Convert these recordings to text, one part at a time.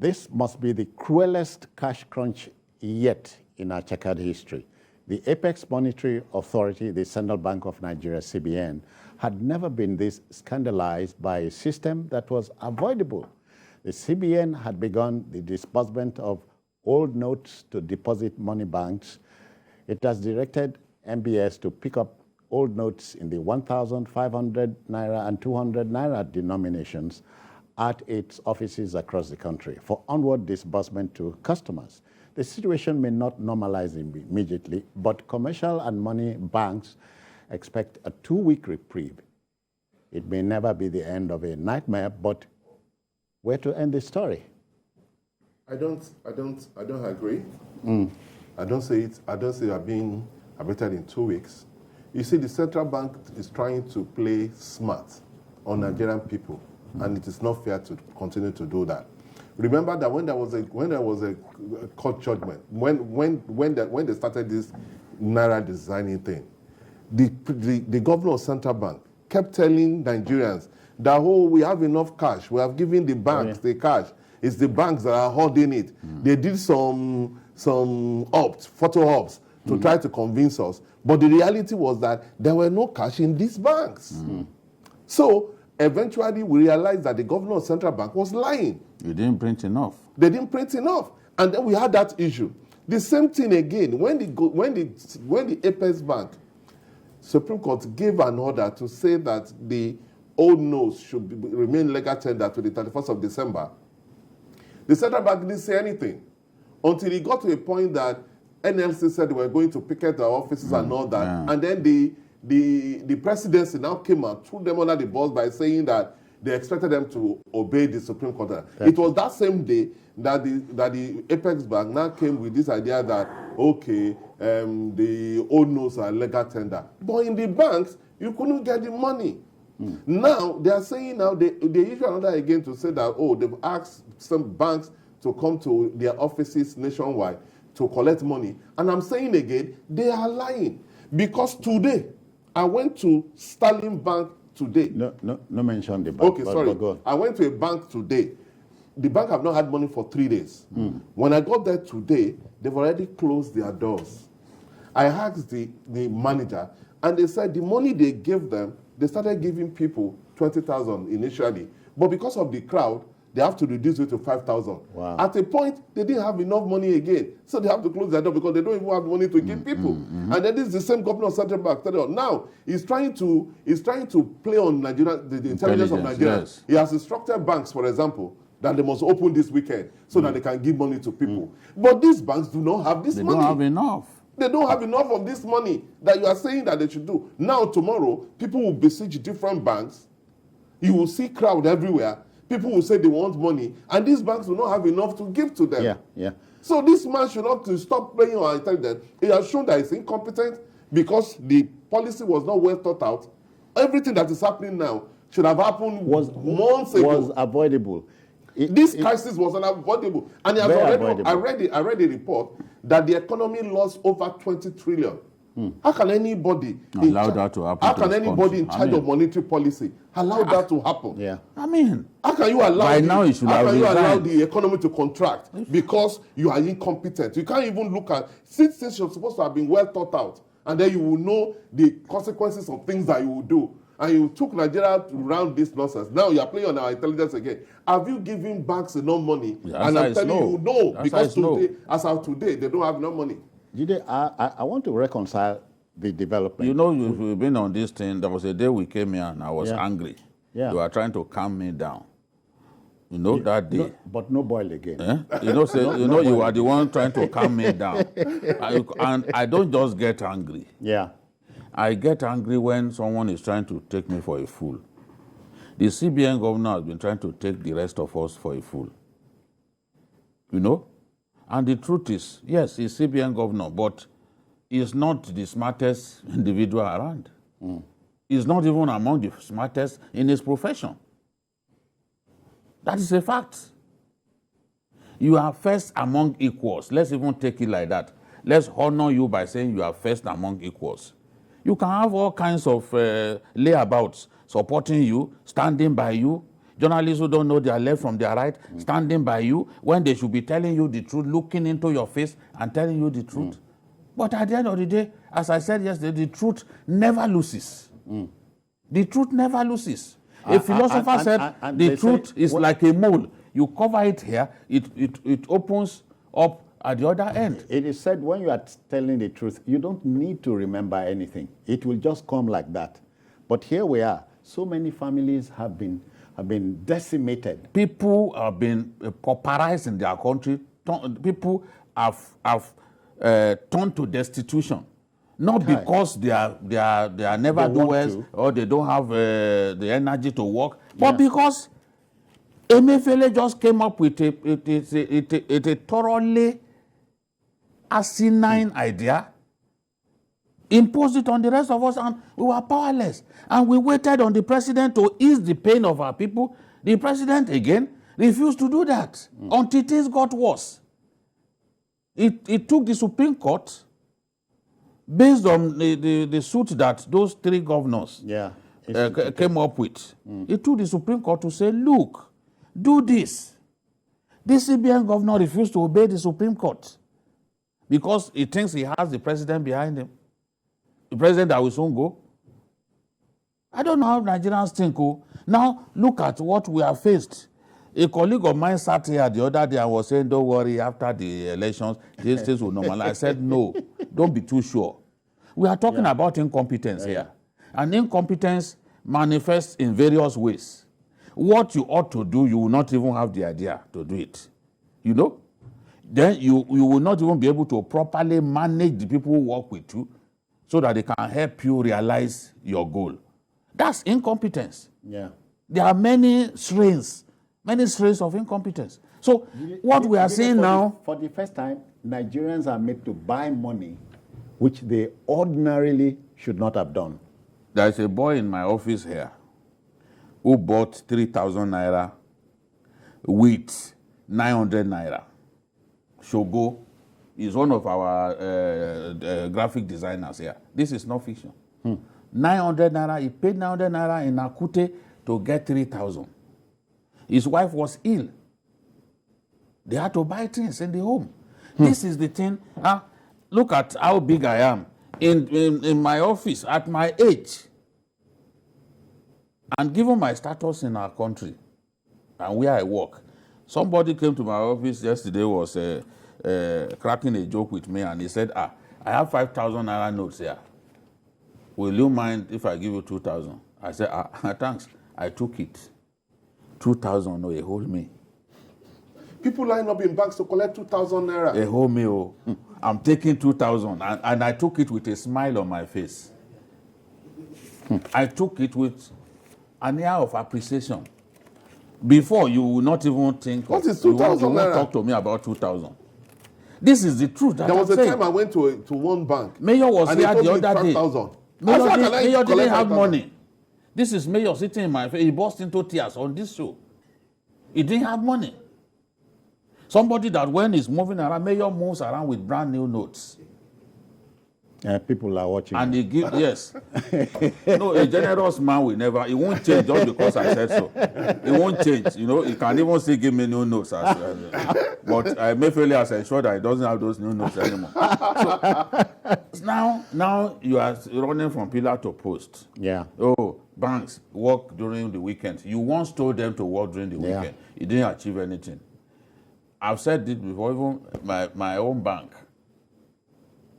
This must be the cruelest cash crunch yet in our checkered history. The apex monetary authority, the Central Bank of Nigeria, CBN, had never been this scandalized by a system that was avoidable. The CBN had begun the disbursement of old notes to deposit money banks. It has directed MBS to pick up old notes in the 1,500 naira and 200 naira denominations at its offices across the country for onward disbursement to customers. The situation may not normalize immediately, but commercial and money banks expect a 2-week reprieve. It may never be the end of a nightmare, but where to end the story? I don't agree. I don't say you are being abated in 2 weeks. You see, the central bank is trying to play smart on Nigerian people, and it is not fair to continue to do that. Remember that when there was a court judgment, when they started this naira designing thing, the governor of central bank kept telling Nigerians that, oh, we have enough cash, we have given the banks the cash. It's the banks that are holding it. They did some photo ops to try to convince us. But the reality was that there were no cash in these banks. So eventually we realized that the governor of central bank was lying. You didn't print enough. They didn't print enough. And then we had that issue. The same thing again, when the Apex Bank, Supreme Court gave an order to say that the old notes should remain legal tender to the 31st of December, the central bank didn't say anything until it got to a point that NLC said they were going to picket our offices and all that. And then the presidency now came and threw them under the bus by saying that they expected them to obey the Supreme Court. It was that same day that the Apex Bank now came with this idea that, okay, the old notes are legal tender. But in the banks, you couldn't get the money. Now, they are saying now, they issue another again to say that, oh, they've asked some banks to come to their offices nationwide to collect money. And I'm saying again, they are lying. Because today, I went to Sterling Bank today. No mention the bank. Okay, sorry. I went to a bank today. The bank have not had money for 3 days. When I got there today, they've already closed their doors. I asked the manager, and they said the money they gave them, they started giving people 20,000 initially. But because of the crowd, they have to reduce it to 5,000. Wow. At a point, they didn't have enough money again. So they have to close their door because they don't even have money to give people. And then this is the same governor of Central Bank. Now, he's trying to play on Nigeria, the intelligence of Nigeria. Yes. He has instructed banks, for example, that they must open this weekend so that they can give money to people. But these banks do not have this money. They don't have enough. They don't have enough of this money that you are saying that they should do. Now, tomorrow, people will besiege different banks. You will see crowd everywhere. People will say they want money, and these banks will not have enough to give to them. So this man should not stop playing on intelligence. He has shown that he's incompetent because the policy was not well thought out. Everything that is happening now should have happened months ago. Was avoidable. This crisis was unavoidable. And he has already, I read a report that the economy lost over 20 trillion. How can anybody allow that to happen? How can anybody in charge of monetary policy allow that to happen? I mean, how can you allow the economy to contract because you are incompetent? You can't even look at things you're supposed to have been well thought out, and then you will know the consequences of things that you will do. And you took Nigeria around this nonsense. Now you are playing on our intelligence again. Have you given banks enough money? And I'm telling you, no, because today, as of today, they don't have enough money. Jide, I want to reconcile the development. You know, we've been on this thing. There was a day we came here and I was angry. You were trying to calm me down. You know, that day. No, but no boil again. You know, you are the one trying to calm me down. And I don't just get angry. I get angry when someone is trying to take me for a fool. The CBN governor has been trying to take the rest of us for a fool. You know? And the truth is, yes, he's CBN governor, but he's not the smartest individual around. He's not even among the smartest in his profession. That is a fact. You are first among equals. Let's even take it like that. Let's honor you by saying you are first among equals. You can have all kinds of layabouts supporting you, standing by you, journalists who don't know their left from their right, standing by you when they should be telling you the truth, looking into your face and telling you the truth. But at the end of the day, as I said yesterday, the truth never loses. The truth never loses. A philosopher said the truth is like a mole. You cover it here, it opens up at the other end. It is said when you are telling the truth, you don't need to remember anything. It will just come like that. But here we are. So many families have been decimated. People have been pauperized in their country. People have turned to destitution. Not because they are never doers or they don't have the energy to work, but because Emefiele just came up with a thoroughly asinine idea, imposed it on the rest of us, and we were powerless. And we waited on the president to ease the pain of our people. The president, again, refused to do that until things got worse. It took the Supreme Court, based on the suit that those three governors came up with. It took the Supreme Court to say, look, do this. This CBN governor refused to obey the Supreme Court because he thinks he has the president behind him. The president that will soon go. I don't know how Nigerians think. Now, look at what we have faced. A colleague of mine sat here the other day and was saying, don't worry, after the elections, these things will normalize. I said, no, don't be too sure. We are talking about incompetence here. And incompetence manifests in various ways. What you ought to do, you will not even have the idea to do it. You know? Then you will not even be able to properly manage the people who work with you so that they can help you realize your goal. That's incompetence. Yeah. There are many strains of incompetence. So what we are seeing now... For the first time, Nigerians are made to buy money which they ordinarily should not have done. There's a boy in my office here who bought 3,000 naira with 900 naira. Shogo is one of our graphic designers here. This is not fiction. 900 naira, he paid 900 naira in Akute to get 3,000. His wife was ill. They had to buy things in the home. This is the thing. Look at how big I am. In my office, at my age, and given my status in our country and where I work, somebody came to my office yesterday, was cracking a joke with me, and he said, I have 5,000 naira notes here. Will you mind if I give you 2,000? I said, thanks. I took it. 2,000, no, it hold me. People line up in banks to collect 2,000 naira. It hold me, oh. I'm taking 2,000, and I took it with a smile on my face. I took it with an air of appreciation. Before, you will not even think what is 2,000 you won't talk to me about 2,000. This is the truth. There was a time I went to one bank. Mayor was and here the other day. 5,000. Mayor didn't have money. This is Mayor sitting in my face. He burst into tears on this show. He didn't have money. Somebody that when he's moving around, Mayor moves around with brand new notes. People are watching. And he gives, yes. No, a generous man will never, he won't change just because I said so. He won't change, you know. He can even still give me new notes. But Emefiele has ensured that he doesn't have those new notes anymore. So now you are running from pillar to post. Yeah. Oh, banks work during the weekend. You once told them to work during the weekend. You didn't achieve anything. I've said this before, even my own bank.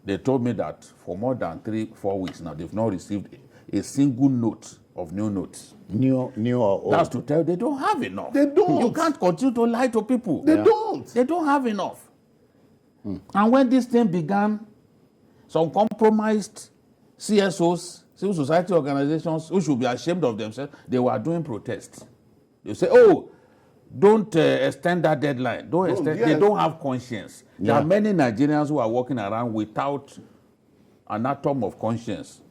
They told me that for more than 3-4 weeks now, they've not received a single note of new notes. New or old. That's to tell they don't have enough. They don't. You can't continue to lie to people. They don't. They don't have enough. And when this thing began, some compromised CSOs, civil society organizations, who should be ashamed of themselves, they were doing protests. They say, oh, don't extend that deadline. Don't extend. Yes. They don't have conscience. There are many Nigerians who are walking around without an atom of conscience.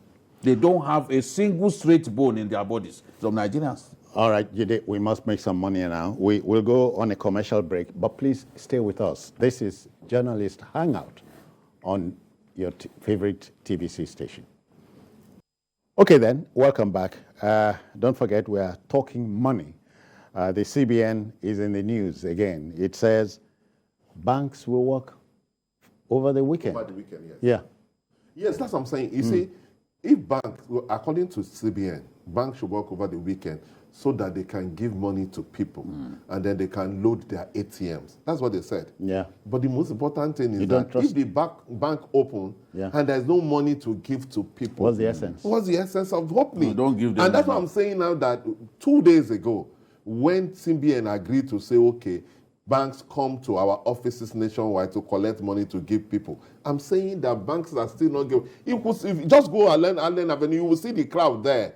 They don't have a single straight bone in their bodies. Some Nigerians. All right, Jide, we must make some money now. We'll go on a commercial break, but please stay with us. This is Journalist Hangout on your favorite TVC station. Okay then, welcome back. Don't forget, we are talking money. The CBN is in the news again. It says banks will work over the weekend. Over the weekend, yes. Yeah. Yes, that's what I'm saying. You see, if banks, according to CBN, banks should work over the weekend so that they can give money to people and then they can load their ATMs. That's what they said. Yeah. But the most important thing is that if the bank open and there's no money to give to people, what's the essence? What's the essence of opening? No, don't give them And that's money. what I'm saying now, that 2 days ago, when CBN agreed to say, okay, banks come to our offices nationwide to collect money to give people, I'm saying that banks are still not giving. If you just go Allen Avenue, you will see the crowd there.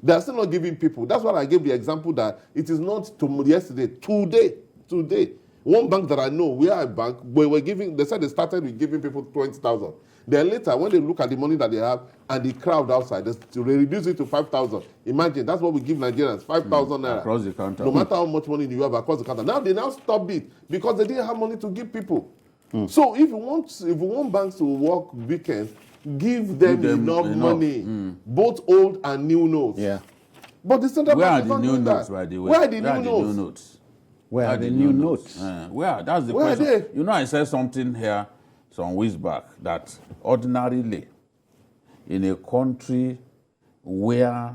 They're still not giving people. That's why I gave the example that it is not yesterday, today. One bank that I know, we are a bank, they said they started with giving people 20,000. Then later, when they look at the money that they have and the crowd outside, they reduce it to 5,000. Imagine, that's what we give Nigerians, 5,000 naira. Across the counter. No matter how much money you have across the counter. Now they stopped it because they didn't have money to give people. So if you want banks to work weekends, give them enough money, both old and new notes. Yeah. But the central Where are bank is the not new doing notes, that. by the way? Where are the new notes? Where are the new notes? Where? That's the Where are question. they? You know, I said something here some weeks back that ordinarily, in a country where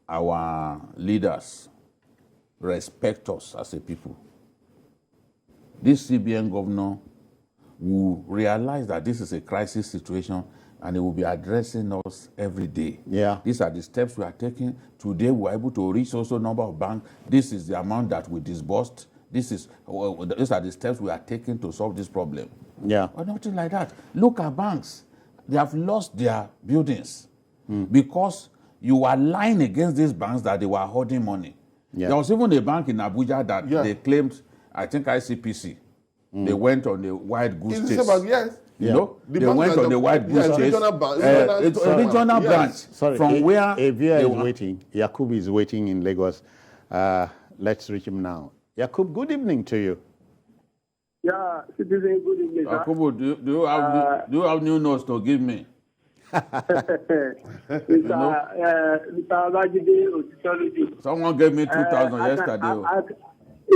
our leaders respect us as a people, this CBN governor will realize that this is a crisis situation and he will be addressing us every day. Yeah. These are the steps we are taking. Today we are able to reach also number of banks. This is the amount that we disbursed. These are the steps we are taking to solve this problem. Yeah. Or nothing like that. Look at banks. They have lost their buildings because you are lying against these banks that they were holding money. Yeah. There was even a bank in Abuja that they claimed, I think ICPC, they went on a wild goose chase. Yes. You know, they went on a wild goose chase. Regional branch Sorry, from where a viewer is waiting. Yakub is waiting in Lagos. Let's reach him now. Yakub, good evening to you. Yeah, citizen, good evening, sir. Yakubu, do you have new notes to give me? Someone gave me 2,000 yesterday.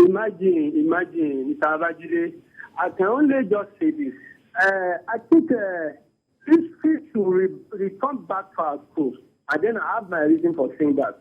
Imagine, Mr. Abajide, I can only just say this. I think history should return back to our school, and then I have my reason for saying that.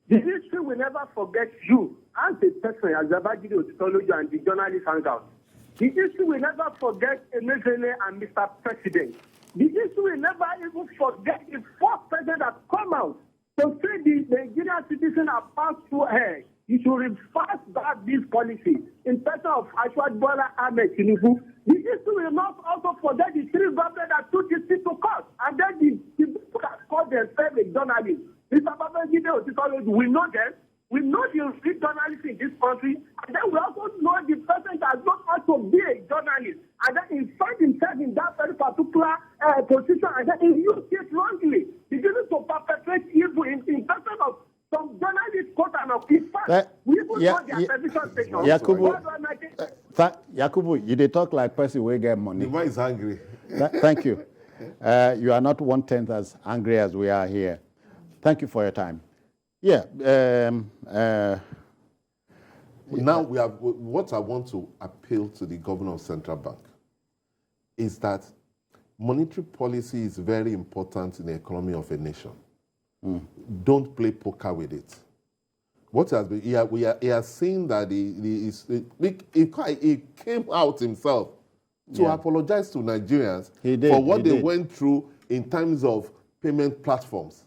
The history will never forget you as a person, as Abajide Otitoloju and the journalist hangout. The history will never forget Emezele and Mr. President. The history will never even forget the first president that come out to say the Nigerian citizens have passed through her. You should reverse back this policy in person of Ashwad Bola Ahmed Tinubu. The history will not also forget the three governors that took this thing to court. And then the people that called themselves a journalist. Mr. Babangida Otitoloju, we know them. We know the street journalists in this country, and then we also know the person that does not also be a journalist, and then he finds himself in that very particular position, and then he used it wrongly, beginning to perpetrate evil in person of some journalists, quote and unquote. We even know their television station. Yakubu, you dey talk like person who get money. The man is angry. Thank you. You are not 1/10 as angry as we are here. Thank you for your time. Yeah. Now we have what I want to appeal to the governor of Central Bank is that monetary policy is very important in the economy of a nation. Don't play poker with it. What has been he has seen that he came out himself to apologize to Nigerians for what they went through in terms of payment platforms.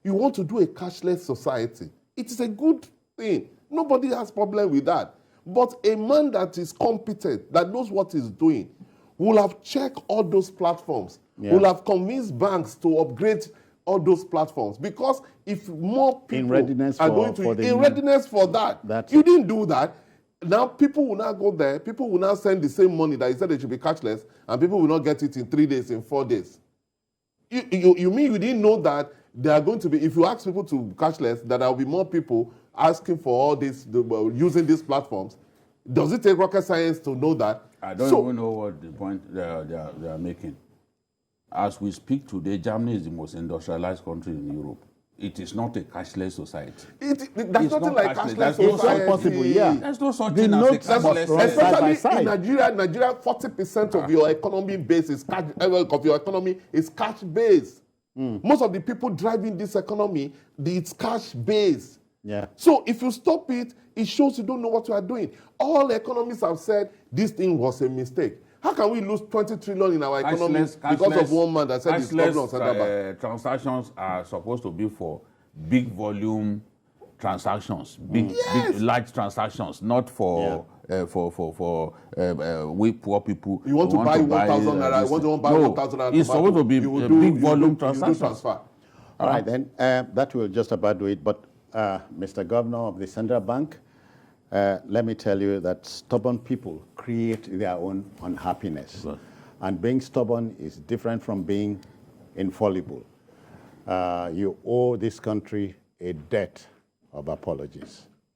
You want to do a cashless society. It is a good thing. Nobody has problem with that. But a man that is competent, that knows what he's doing, will have checked all those platforms, will have convinced banks to upgrade all those platforms. Because if more people are going to in readiness for that, you didn't do that. Now people will not go there. People will not send the same money that he said it should be cashless, and people will not get it in 3 days, in 4 days. You mean you didn't know that there are going to be, if you ask people to cashless, that there will be more people asking for all this, using these platforms? Does it take rocket science to know that? I don't even know what the point they are making. As we speak today, Germany is the most industrialized country in Europe. it is not a cashless society. There's It's nothing not like cashless. cashless There's no society. possible, yeah. There's no such The thing as a notes must cashless run society. side by Especially side. in Nigeria, 40% of your economy base is cash. Of your economy is cash based. Most of the people driving this economy, it's cash based. Yeah. So if you stop it, it shows you don't know what you are doing. All economists have said this thing was a mistake. How can we lose 20 trillion in our economy because of one man that said it's problem on central bank? Transactions are supposed to be for big volume transactions, big large transactions, not for we poor people. You want to buy 1,000 naira, you want to buy 1,000 naira. It's supposed to be big volume transactions. Transfer. All right, then that will just about do it. But Mr. Governor of the Central Bank, let me tell you that stubborn people create their own unhappiness. Right. And being stubborn is different from being infallible. You owe this country a debt of apologies.